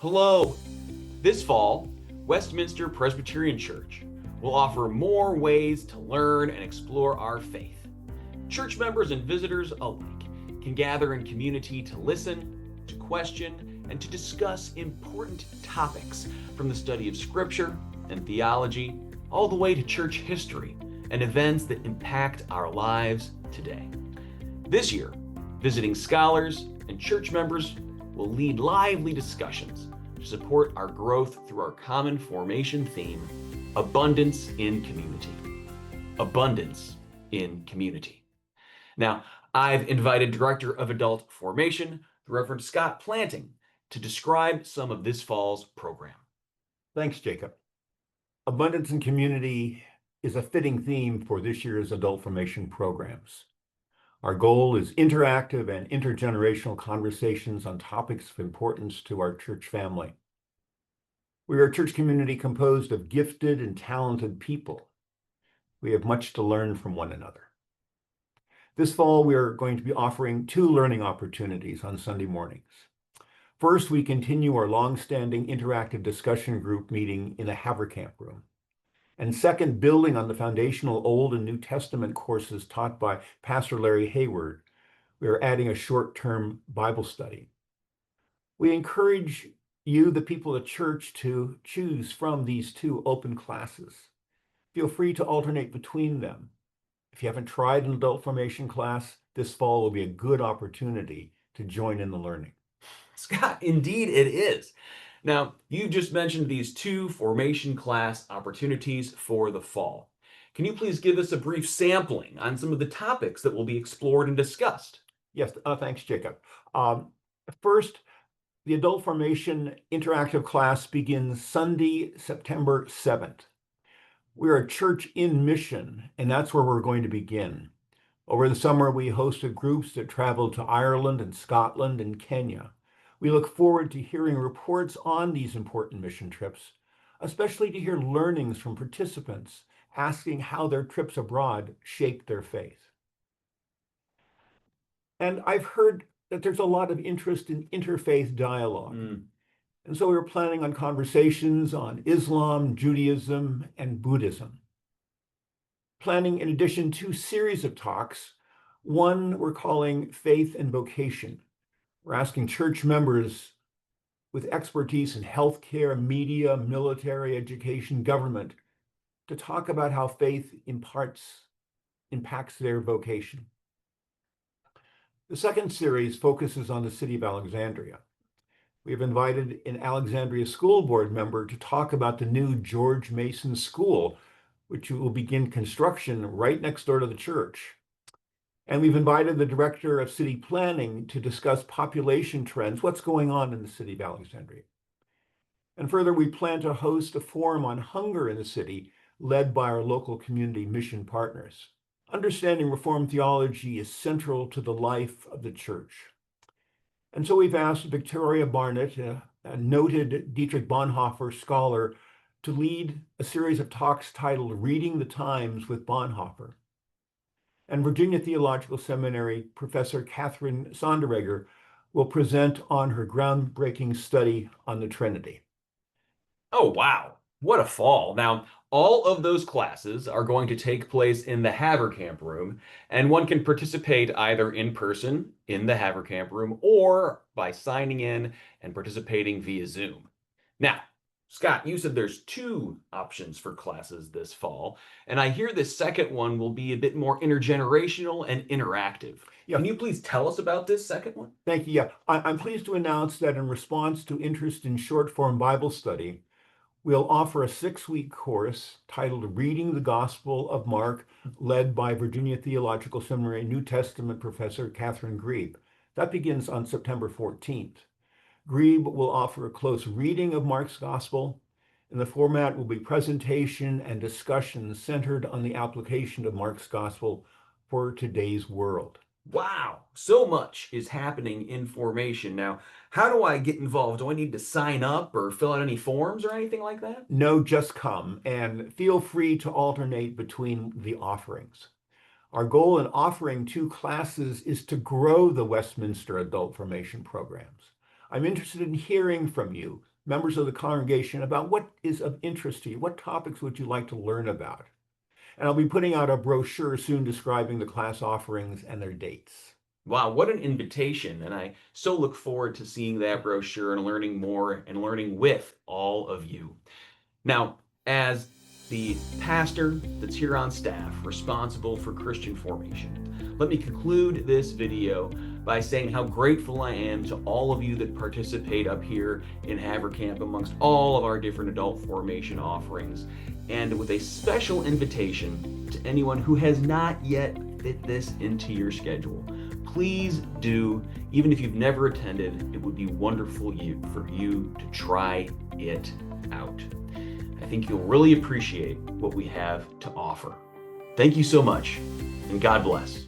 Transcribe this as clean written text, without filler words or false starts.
Hello! This fall, Westminster Presbyterian Church will offer more ways to learn and explore our faith. Church members and visitors alike can gather in community to listen, to question, and to discuss important topics from the study of Scripture and theology, all the way to church history and events that impact our lives today. This year, visiting scholars and church members will lead lively discussions to support our growth through our common formation theme, abundance in community. Abundance in community. Now, I've invited Director of Adult Formation, the Reverend Scott Planting, to describe some of this fall's program. Thanks, Jacob. Abundance in community is a fitting theme for this year's adult formation programs. Our goal is interactive and intergenerational conversations on topics of importance to our church family. We are a church community composed of gifted and talented people. We have much to learn from one another. This fall, we are going to be offering 2 learning opportunities on Sunday mornings. First, we continue our long-standing interactive discussion group meeting in the Haverkamp room. And second, building on the foundational Old and New Testament courses taught by Pastor Larry Hayward, we are adding a short-term Bible study. We encourage you, the people of the church, to choose from these 2 open classes. Feel free to alternate between them. If you haven't tried an adult formation class, this fall will be a good opportunity to join in the learning. Scott, indeed it is. Now, you've just mentioned these 2 formation class opportunities for the fall. Can you please give us a brief sampling on some of the topics that will be explored and discussed? Yes, thanks, Jacob. First, the adult formation interactive class begins Sunday, September 7th. We're a church in mission, and that's where we're going to begin. Over the summer, we hosted groups that traveled to Ireland and Scotland and Kenya. We look forward to hearing reports on these important mission trips, especially to hear learnings from participants asking how their trips abroad shaped their faith. And I've heard that there's a lot of interest in interfaith dialogue. And so we were planning on conversations on Islam, Judaism, and Buddhism. Planning, in addition, 2 series of talks. One we're calling Faith and Vocation. We're asking church members with expertise in healthcare, media, military, education, government to talk about how faith impacts their vocation. The second series focuses on the city of Alexandria. We have invited an Alexandria school board member to talk about the new George Mason School, which will begin construction right next door to the church. And we've invited the director of city planning to discuss population trends, what's going on in the city of Alexandria. And further, we plan to host a forum on hunger in the city led by our local community mission partners. Understanding Reformed theology is central to the life of the church. And so we've asked Victoria Barnett, a noted Dietrich Bonhoeffer scholar, to lead a series of talks titled Reading the Times with Bonhoeffer. And Virginia Theological Seminary Professor Catherine Sonderegger will present on her groundbreaking study on the Trinity. Oh, wow. What a fall. Now, all of those classes are going to take place in the Haverkamp room, and one can participate either in person in the Haverkamp room or by signing in and participating via Zoom. Now, Scott, you said there's 2 options for classes this fall, and I hear this second one will be a bit more intergenerational and interactive. Yeah. Can you please tell us about this second one? Thank you. Yeah, I'm pleased to announce that in response to interest in short-form Bible study, we'll offer a 6-week course titled Reading the Gospel of Mark, led by Virginia Theological Seminary New Testament professor Catherine Grebe. That begins on September 14th. Grebe will offer a close reading of Mark's Gospel, and the format will be presentation and discussion centered on the application of Mark's Gospel for today's world. Wow, so much is happening in formation. Now, how do I get involved? Do I need to sign up or fill out any forms or anything like that? No, just come and feel free to alternate between the offerings. Our goal in offering 2 classes is to grow the Westminster Adult Formation programs. I'm interested in hearing from you. members of the congregation about what is of interest to you. What topics would you like to learn about? And I'll be putting out a brochure soon describing the class offerings and their dates. Wow, what an invitation. And I so look forward to seeing that brochure and learning more and learning with all of you. Now, as the pastor that's here on staff responsible for Christian formation, let me conclude this video by saying how grateful I am to all of you that participate up here in Havercamp amongst all of our different adult formation offerings, and with a special invitation to anyone who has not yet fit this into your schedule. Please do, even if you've never attended, it would be wonderful for you to try it out. I think you'll really appreciate what we have to offer. Thank you so much, and God bless.